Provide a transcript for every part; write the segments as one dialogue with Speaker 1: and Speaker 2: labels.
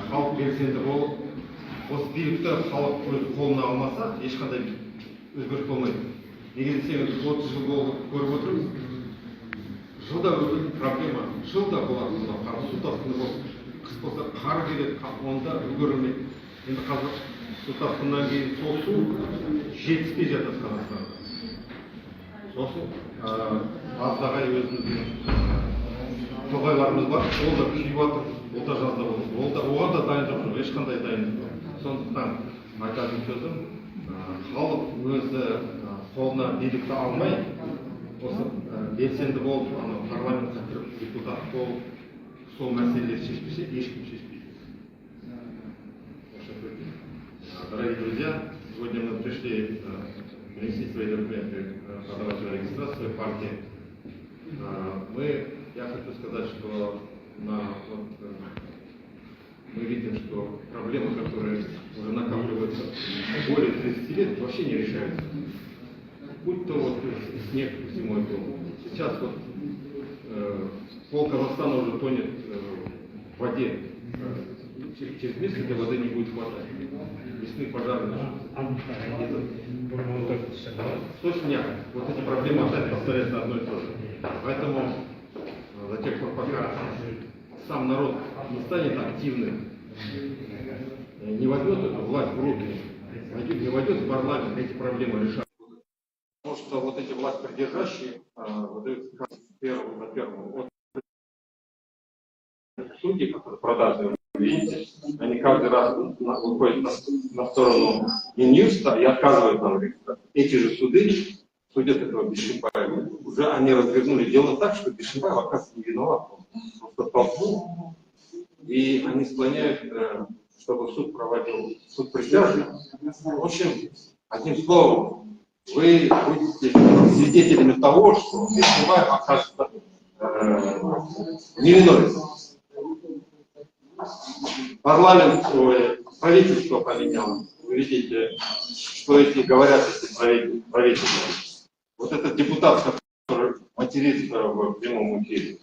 Speaker 1: халық белсенді болып, осы билікті халық өз қолына алмаса, ешқандай өзгеріс болмайды. Неге десеңіз, 30 жыл болып көріп отырмыз. Жылда өтетін проблема, жылда болады, қар су тасқыны болып, қыс болса қар келеді, онда үлгерілмейді. Енді қазір су тасқынынан кейін сол су жетіспей жатады Қазақстанда. Сосын аздағай өзіміздің тоғайларымыз бар, ол да күйіп жатыр, ол да жазда болады. Оған да дайындық жоқ, ешқандай дайындық жоқ. Сондықтан айтатын сөзім, халық өзі қолына билікті алмай, осы белсенді болып, парламентке кіріп депутат болып, сол мәселелерді шешпесе, ешкім шешпейді. Дорогие друзья, сегодня мы пришли принести свои документы, подавать на регистрацию партии. Я хочу сказать, что мы видим, что проблемы, которые уже накапливаются более 30 лет, вообще не решаются. Будь то вот снег зимой был. Сейчас вот пол Казахстана уже тонет в воде. Через месяц этой воды не будет хватать. Лесные пожары начнутся. Сосня, вот эти проблемы опять повторяются одно и то же. Поэтому до тех пор, пока сам народ не станет активным, не возьмет эту власть в руки, не войдет в парламент, эти проблемы решать. Потому что вот эти власть придержащие выдают во-первых, судьи, которые продажные, видите, они каждый раз выходят на сторону Минюста и отказывают нам. Эти же суды судят этого Бишимбаева. Уже они развернули дело так, что Бишимбаев, оказывается, не виноват. Просто толкнул. И они склоняют, чтобы суд проводил суд присяжных. В общем, одним словом, вы будете свидетелями того, что Бишимбаев окажется невиновен. Парламент, правительство поменяло. Вы видите, что эти говорят эти правительства. Вот этот депутат, который матерится в прямом эфире.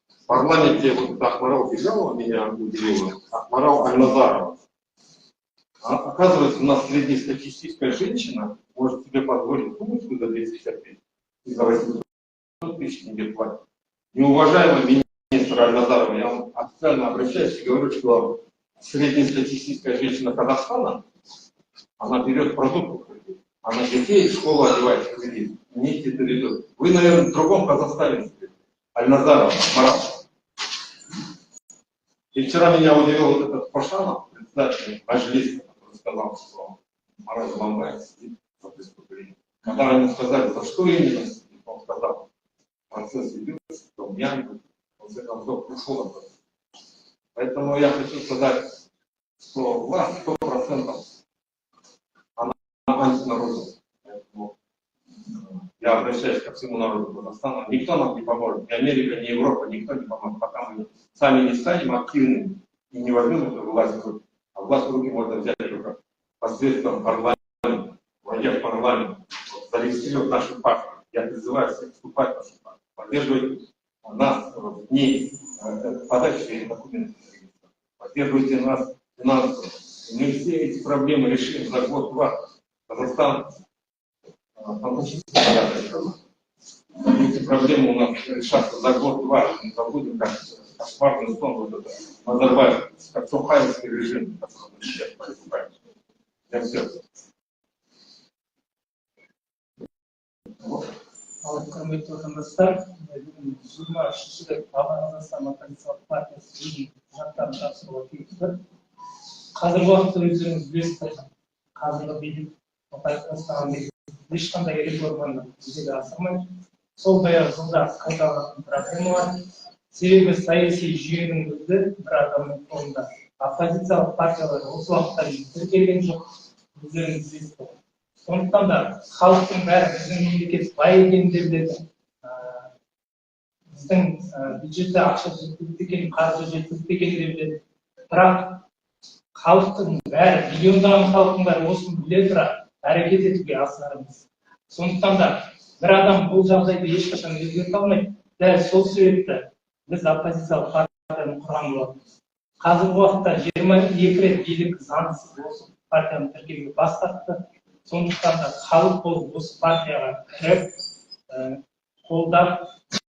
Speaker 1: В парламенте вот Ахмарал Бежалова меня удивила, Ахмарал Альназарова. Оказывается, у нас среднестатистическая женщина может себе позволить сумочку за 250 и за 800 тысяч не платить. Неуважаемый министр Альназарова, я вам официально обращаюсь и говорю, что среднестатистическая женщина Казахстана, она берет продукты в кредит, она детей в школу одевает в кредит. Имейте это в виду. Вы, наверное, в другом Казахстане, Альназарова, Марат. И вчера меня удивил вот этот Пашанов, председатель Маджлиса, который сказал, что Марат Заламбаев сидит за преступление. Когда ему сказали, за что именно сидит, он сказал, процесс ведется, он ямы, он все концов ушел от этого. Поэтому я хочу сказать, что власть 100% она антинародная. Поэтому я обращаюсь ко всему народу Казахстана. Никто нам не поможет, ни Америка, ни Европа, никто не поможет, пока мы сами не станем активными и не возьмем эту власть в руки. А власть в руки можно взять только посредством парламента, войдя в парламент, зарегистрировать нашу партию. Я призываю всех вступать в нашу партию, поддерживать нас в дни подачи документов. Поддерживайте нас финансово. Мы все эти проблемы решим за год-два. Казахстан фантастически богатая страна. Эти проблемы у нас решатся за год-два. Мы забудем, как кошмарный сон вот это Назарбаев, как Сухаевский режим, который мы сейчас приступаем. Я все.
Speaker 2: Құрметті отандастар, 23-ші рет Қазақстан оппозициялық партиясы құжаттарын тапсыруға келіпті. Қазіргі уақытта өздеріңіз білесіздер, қазіргі билік бастаған билік ешқандай реформаны жүзеге асырмайды. Сол баяғы жылда қайталанатын проблемалар. Себебі саяси жүйенің өзі бір адамның қолында. Оппозициялық партиялар осы уақытта тіркелген жоқ. Өздеріңіз білесіздер. Сондықтан да халықтың бәрі біздің мемлекет бай екенін де біледі. Біздің бюджетте ақша жеткілікті екенін, қаржы жеткілікті екенін де біледі. Бірақ халықтың бәрі, миллиондаған халықтың бәрі осыны біле тұра әрекет етуге асығармыз. Сондықтан да бір адам бұл жағдайды ешқашан өзгерте алмайды. Дәл сол себепті біз оппозициялық партияны құрған боламыз. қазіргі уақытта 22 рет билік заңсыз осы партияны тіркеуге бас тартты. Сондықтан да халық болып осы партияға кіріп, қолдап,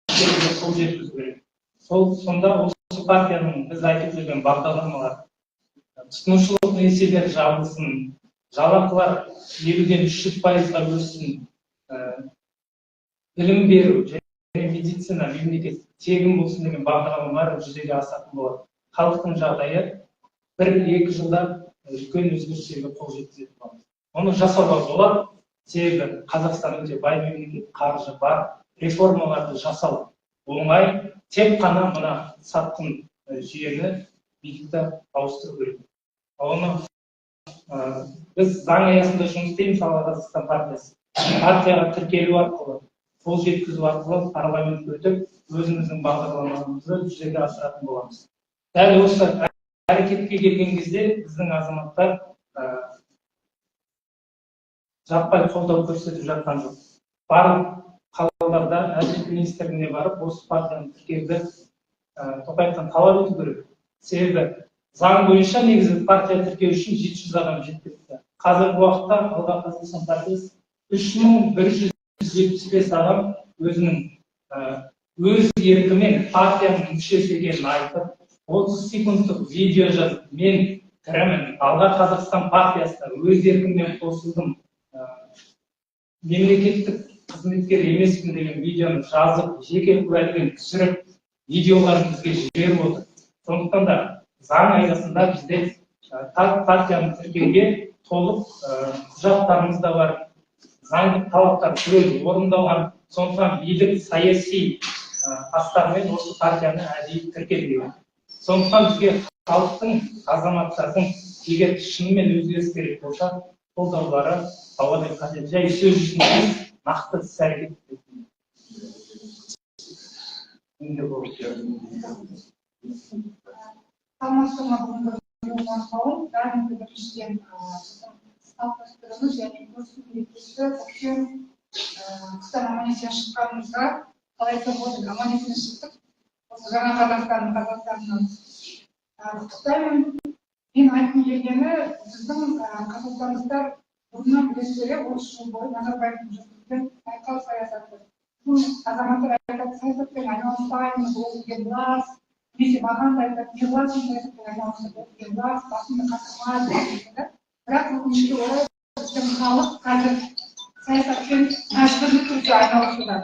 Speaker 2: қол жеткізу керек. Сонда осы партияның біз айтып жүрген бағдарламалар, тұтынушылық несиелер жабылсын, жалақылар 50-ден 300%-ға өссін, білім беру және медицина мемлекет тегін болсын деген бағдарламалар жүзеге асатын болады. Халықтың жағдайы 1-2 жылда үлкен өзгерістерге қол жеткізетін болады. Оны жасауға болады, себебі Қазақстан өте бай мемлекет, қаржы бар, реформаларды жасау оңай, тек қана мына сатқын жүйені билікті ауыстыру керек. Оны біз заң аясында жұмыс істейміз, Қазақстан партиясы. Партияға тіркелу арқылы, қол жеткізу арқылы парламентке өтіп, өзіміздің бағдарламамызды жүзеге асыратын боламыз. Дәл осы әрекетке келген кезде біздің азаматтар жаппай қолдау көрсетіп жатқан жоқ. Барлық қалаларда әділет министрлігіне барып, осы партияны тіркеуді Тоқаевтан талап ету керек. Себебі заң бойынша негізі партия тіркеу үшін 700 адам жеткілікті. Қазіргі уақытта Алға Қазақстан партиясы 3175 адам өзінің өз еркімен партияның мүшесі екенін айтып, 30 секундтық видео жазып, мен кіремін, Алға Қазақстан партиясына өз еркіммен қосылдым, мемлекеттік қызметкер емеспін деген видеоны жазып, жеке куәлігін түсіріп, видеоларын бізге жіберіп отыр. Сондықтан да заң аясында бізде партияны тіркеуге толық құжаттарымыз да бар, заңдық талаптар түгел орындалған. Сондықтан билік саяси астармен осы партияны әдейі тіркелген. Сондықтан бізге халықтың, азаматтардың егер шынымен өзгеріс керек болса, қолдаулары ауадай қажет. Жай сөз үшін нақты іс әрекет ететін.
Speaker 3: Алмастырма бүгінгі мақсауын, бәрімізді біріншіден салт-дәстүріміз және көрсетілмекесі көктем қыстан аман-есен шыққанымызға қалай тұрғызып аман-есен шықтық. Осы жаңа Қазақстанның құттықтаймын. Мен айтқым келгені, біздің қазақстандықтар бұрыннан білесіздер, 30 жыл бойы Назарбаевтың жүргізген байқау саясаты. Азаматтар айтады, саясатпен айналыспаймыз, ол деген лас. Немесе маған да айтады, не лас саясатпен айналысып, ол деген лас, басымды қатырмайды дейді. Бірақ өкінішке орай біздің халық қазір саясатпен мәжбүрлі түрде айналысуда.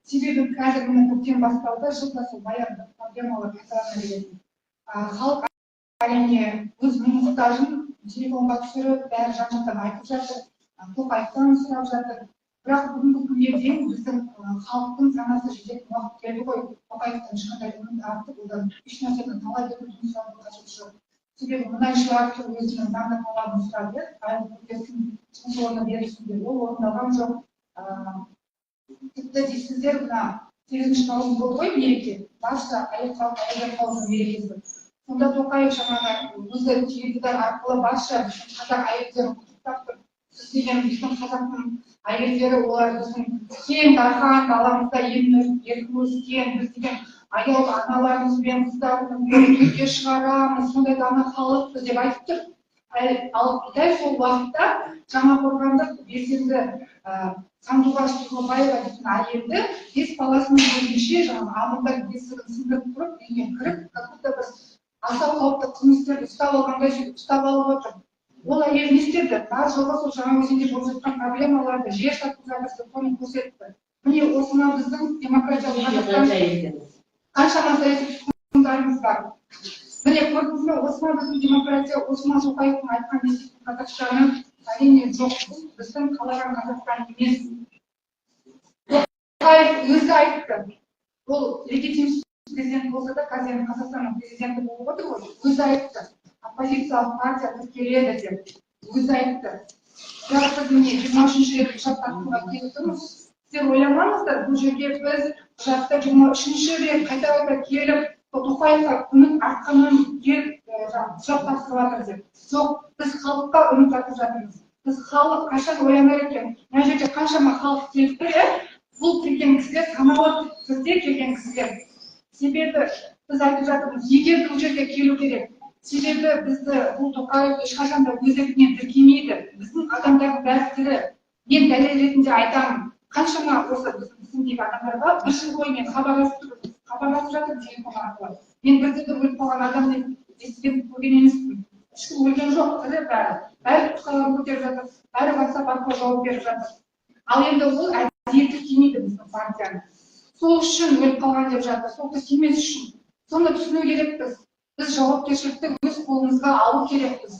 Speaker 3: Себебі қазір мына көктем басталды, жылда сол баянды проблемалар қайталана береді. Халық әрине өз мұқтажын телефонға түсіріп, бәрі жан-жақтан айтып жатыр, Тоқаевтан сұрап жатыр. Бірақ бүгінгі күнге дейін біздің халықтың санасы жететін уақыт келді ғой. Тоқаевтан ешқандай үміт артып, одан еш нәрсені талап етудің сұрауға қажеті жоқ. Себебі мұнайшылар өзінің заңды талабын сұрады, айлық көтерсін, жұмыс орны берілсін деп, ол орындалған жоқ. Тіпті дейсіздер, мына 8 наурыз болды ғой мереке, барша әйел қауымының мерекесі. Сонда Тоқаев жаңағы өзі теледидар арқылы барша қазақ әйелдерін құттықтап тұр. Сіз деген біздің қазақтың әйелдері, олар біздің кең дархан даламызда еркін өскен, біз деген аяулы аналарымызбен қыздарымызбен үйге шығарамыз, сондай дана халықпыз деп айтып тұр. Ал дәл сол уақытта Жаңақорғандық белсенді Сандуғаш Тұрлыбаева дейтін әйелді 5 баласының көзінше жаңағы амырда есігін сындырып тұрып, үйіне кіріп, какой-то бір аса қауіпті қылмыскерді ұстап алғандай ұстап алып отыр. Ол әйел не істеді? Бар жылғы сол Жаңаөзенде болып жатқан проблемаларды, жер сатып жатыр, соны көрсетті. Міне осынау біздің демократиялық Қазақстан қаншама саяси тұтқындарымыз бар. Міне көрдіңіз бе, осынау біздің демократия, осынау Тоқаевтың айтқан мемлекеттің Қазақстаны әрине жоқ. Біздің қалаған Қазақстан емес. Тоқаев өзі айтты. Ол легитимсіз президент болса да, қазір Қазақстанның президенті болып отыр ғой, өзі айтты. Оппозициялық партия тіркеледі деп, өзі айтты. Бірақ біз міне 23-ші рет құжат тартуға келіп тұрмыз. Сіздер ойламаңыздар, бұл жерге біз құжатты 23-ші рет қайта келіп, Тоқаевқа үміт артқаннан келіп құжат тартып жатыр деп. Жоқ, біз халыққа үміт артып жатырмыз. Біз халық қашан оянар екен? Мына жерде қаншама халық келді, бұл келген кісілер саналы түрде келген кісілер. Себебі біз айтып жатырмыз, егер бұл жерге келу керек, Себебі бізді бұл Тоқаев ешқашан да өз еркімен тіркемейді. Біздің адамдардың бәрі мен дәлел ретінде айтамын. Қаншама осы біздің адамдарға бір жыл бойы мен хабарласып жатыр телефон арқылы. Мен бірде бір өліп қалған адамды естіген көрген емеспін. Ешкім өлген жоқ, тірі бәрі. Бәрі тұтқаларын көтеріп жатыр, бәрі WhatsApp арқылы жауап беріп жатыр. Ал енді ол әдейі тіркемейді біздің партияны. Сол үшін өліп қалған деп жатыр, сол тіркемес үшін. Соны түсіну керекпіз. Біз жауапкершілікті өз қолымызға алу керекпіз.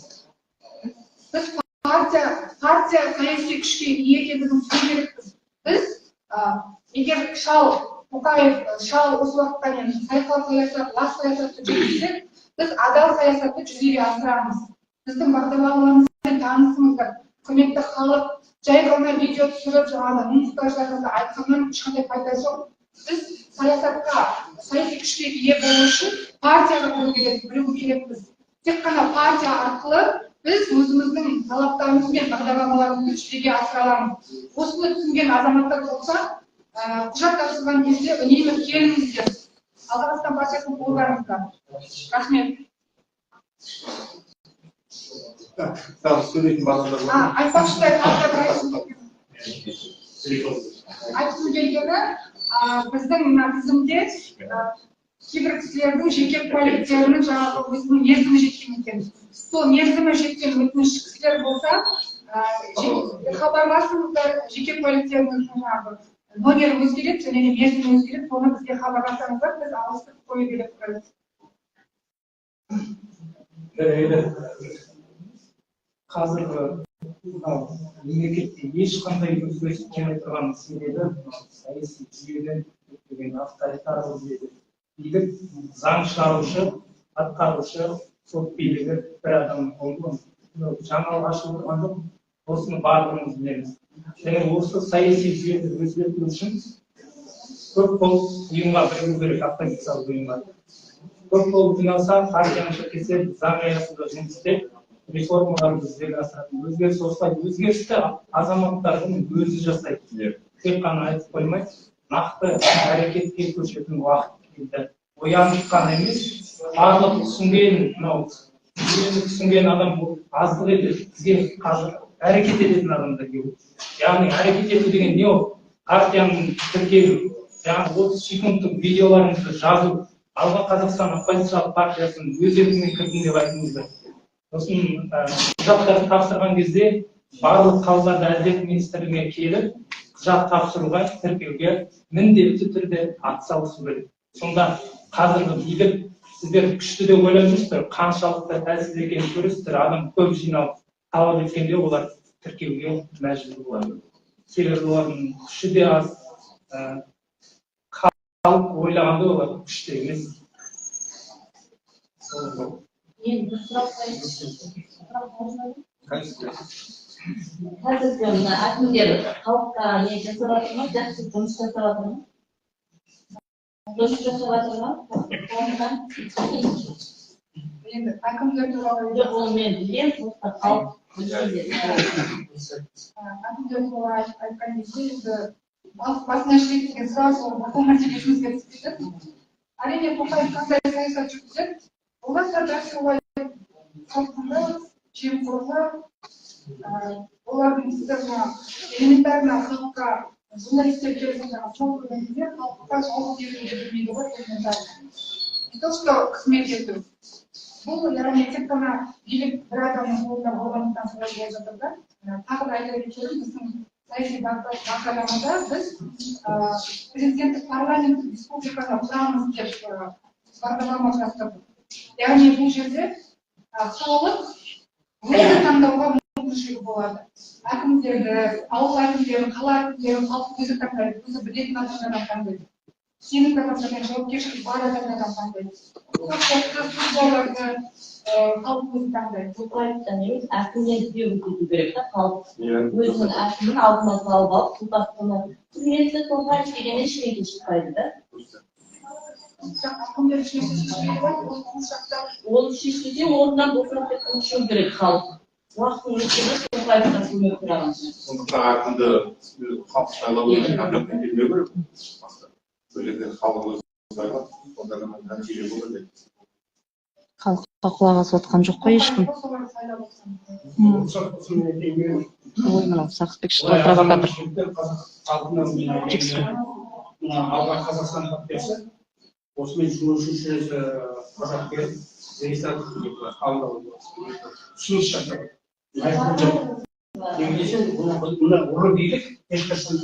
Speaker 3: Біз партия саяси күшке ие екендігін түсіну керекпіз. Біз егер Тоқаев осы уақытта сайқал саясат, лас саясатты жүргізсек, біз адал саясатты жүзеге асырамыз. Біздің бағдарламамызбен танысыңыздар. Құрметті халық, жай ғана видео түсіріп жаңағы мұқтаждарымызды айтқаннан ешқандай пайда жоқ. Біз саясатқа, саяси күшке ие болу үшін партияға бірігу керекпіз. Тек қана партия арқылы біз өзіміздің талаптарымыз бен бағдарламаларымызды жүзеге асыра аламыз. Осыны түсінген азаматтар болса, құжат тапсырған кезде үнемі келіңіздер. Қазақстан партиясын қолдарыңыздар. Рахмет. Айтпақшы айтқым келгені, біздің тізімде кейбір кісілердің жеке куәліктерінің жаңағы өзінің мерзімі жеткен екен. Сол мерзімі жеткен өтініш кісілер болса, хабарласыңыздар, жеке куәліктерінің жаңағы номері өзгереді, және мерзімі өзгереді, соны бізге хабарласаңыздар, біз ауыстырып қою керек тұрады.
Speaker 2: Қазіргі мемлекетте ешқандай өзгеріс келмей тұрған себебі саяси жүйеден көптеген авторитарлық жүйеде билік заң шығарушы, атқарушы, сот билігі бір адамның қолында. Жаңалық ашылып тұрған жоқ, осыны барлығымыз білеміз. Және осы саяси жүйені өзгерту үшін көп болып ұйымға бірігу керек, оппозициялық ұйымға. Көп болып жиналса, партияны тіркесе, заң аясында жұмыс істеп, реформаларды жүзеге асыратын. Өзгеріс осылай, өзгерісті азаматтардың өзі жасайды. Тек қана айтып қоймай, нақты әрекетке көшетін уақыт келді. Оянып қана емес, барлық түсінген адам аздық етеді. Бізге қазір әрекет ететін адамдар керек. Яғни әрекет ету деген не ол? Партияның тіркеу, жаңағы 30 секундтық видеоларыңызды жазу, алға Қазақстан оппозициялық партиясының өз еркімен кірдім деп айтыңыздар. Сосын құжаттарды тапсырған кезде барлық қалаларда әділет министрлігіне келіп, құжат тапсыруға, тіркеуге міндетті түрде атсалысу керек. Сонда қазіргі билік, сіздер күшті деп ойлап жүрсіздер, қаншалықты әлсіз екенін көресіздер, адам көп жиналып талап еткенде олар тіркеуге мәжбүр болады. Себебі олардың күші де аз, халық ойлағанда олар күшті емес.
Speaker 4: Мен бір сұрақ қазіргі әкімдер халыққа не жасап жатыр ма, жақсы жұмыс жасап жатыр ма? Дұрыс жасап жатыр ма?
Speaker 3: Енді әкімдер туралы
Speaker 4: жоқ, ол мен білемін, халық
Speaker 3: әкімдер туралы айтқан кезде енді басына жүрек деген сұрау сол бұл мәртебесімізге түсіп кетеді. Әрине Тоқаев қандай саясат жүргізеді, олар да дәл солай халқында жемқорлық, олардың элементарно халыққа журналистер келіп отырған сол көргенде халыққа жауап беруді білмейді ғой элементарно. Не то, что қызмет ету. Бұл яғни тек қана билік бір адамның қолында болғандықтан солай болып жатыр да. Тағы да айта кетейін, біздің саяси бағдарламада біз президенттік парламенттік республиканы құрамыз деп бағдарлама жасадық. Яғни бұл жерде халық өзі таңдауға мүмкіншілігі болады. Әкімдерді, ауыл әкімдерін, қала әкімдерін халық өзі таңдайды, өзі білетін адамдардан таңдайды. Сенімді адамдардан, жауапкершілігі бар адамдардан таңдайды. Оларды халық өзі таңдайды.
Speaker 4: Тоқаевтан емес, әкімден түзеу өту керек та, халық өзінің әкімін алдына салып алып, сұлтақтыны қызметті Тоқаев деген ешкімге шықпайды да. Ол шешілсе, орыннан босап кеткен үшін керек халық. Уақытын өткенде Тоқаевтан көмек сұраған.
Speaker 1: Сондықтан әкімді халық сайлау керек, әкімден келмеу керек. Бұл жерде халық өзі сайлап, онда ғана нәтиже болу керек.
Speaker 4: Халыққа құлақ асып отқан жоқ қой ешкім.
Speaker 3: Солар сайлап отырсын.
Speaker 4: Ой, мынау Сақыпбек шыққан провокатор.
Speaker 2: Алға Қазақстан партиясы осымен үшінші құжат беріп, регистрация қабылдауды ұсыныс жасады. Негізі мұны ұры билік ешқашан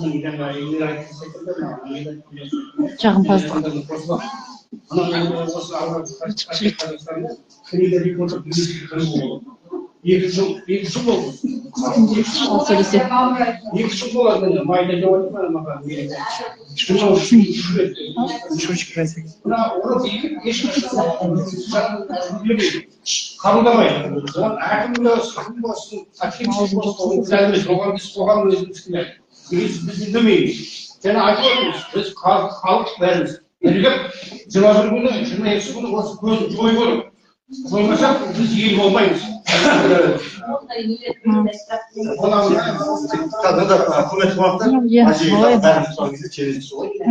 Speaker 4: Жағымпаздық.
Speaker 2: Екі жыл болды.
Speaker 4: Ал сөйлесе.
Speaker 2: 2 жыл болады, майда деп отырмын маған. Мына ұры билік ешқашан қабылдамайды. Әкімді сақын болсын, қоғам өзімізді біз білмейміз. Және айтып отырмыз, біз халық бәріміз. Бірігіп, 21 күні, 22 күні осы көзін жойып отырып. Болмаса biz ел болмаймыз.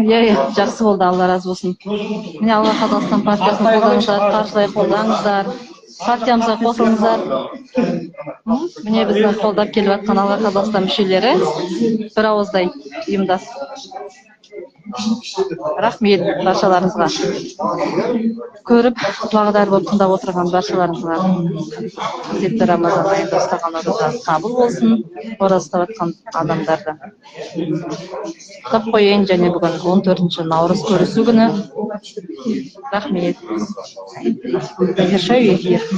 Speaker 4: Иә, жақсы болды, Алла разы болсын. Міне Алға Қазақстан партиясын қолдаңыздар, қаржылай қолдаңыздар, партиямызға қосылыңыздар. Міне біздің қолдап келіп жатқан Алға Қазақстан мүшелері бір ауыздай ұйымдас. Рахмет баршаларыңызға. Көріп, құлағдар болып тыңдап отырған баршаларыңызға. Қасиетті Рамазан айында ұстаған ораза қабыл болсын. Ораза ұстап жатқан адамдарды құттықтап қояйын, және бүгін 14 наурыз көрісу күні. Рахмет. Эфир.